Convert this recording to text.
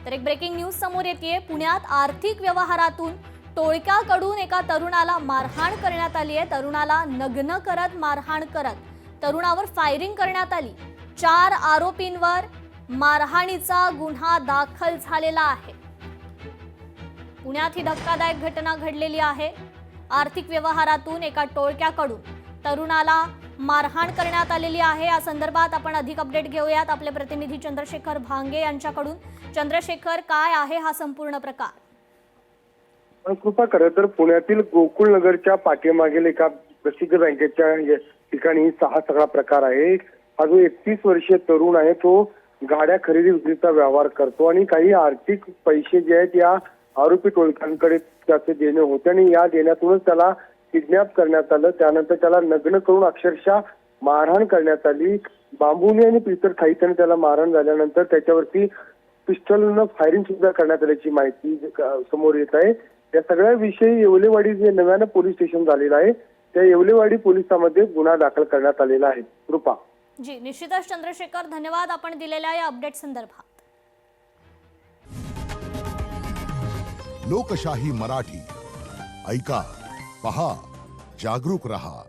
तर एक breaking news समोर येते। पुण्यात आर्थिक व्यवहारातून टोळक्याकडून एका तरुणाला मारहाण करण्यात आली आहे। तरुणाला नग्न करत मारहाण करत तरुणावर फायरिंग करण्यात आली। 4 आरोपींवर मारहाणीचा गुन्हा दाखल झालेला आहे। पुण्यात ही धक्कादायक घटना घडलेली आहे। आर्थिक व्यवहारातून एका टोळक्याकडून तरुणाला मारहाण करण्यात आलेली आहे। या संदर्भात आपण अधिक अपडेट घेऊयात आपले प्रतिनिधी चंद्रशेखर भांगे यांच्याकडून। चंद्रशेखर, काय आहे हा संपूर्ण प्रकार? कृपा खरं तर पुण्यातील गोकुळ नगरच्या पाठीमागील एका प्रसिद्ध बँकेच्या ठिकाणी हा सगळा प्रकार आहे। हा जो 31 वर्षीय तरुण आहे तो गाड्या खरेदी विक्रीचा व्यवहार करतो आणि काही आर्थिक पैसे जे आहेत या आरोपी टोळक्यांकडे त्याचे देणे होते आणि या देण्यातूनच त्याला किडनॅप करण्यात आलं। त्यानंतर त्याला नग्न करून अक्षरशः मारहाण करण्यात आली। बांबूने आणि इतर साहित्याने त्याला मारहाण झाल्यानंतर त्याच्यावरती पिस्टलनं फायरिंग सुद्धा करण्यात आल्याची माहिती समोर येत आहे। या सगळ्या विषयी येवलेवाडी जे नव्यानं पोलीस स्टेशन झालेलं आहे त्या येवलेवाडी पोलिसांमध्ये गुन्हा दाखल करण्यात आलेला आहे। कृपा जी, निश्चितच चंद्रशेखर, धन्यवाद आपण दिलेल्या या अपडेट संदर्भात। लोकशाही मराठी ऐका, पहा, जागरूक रहा।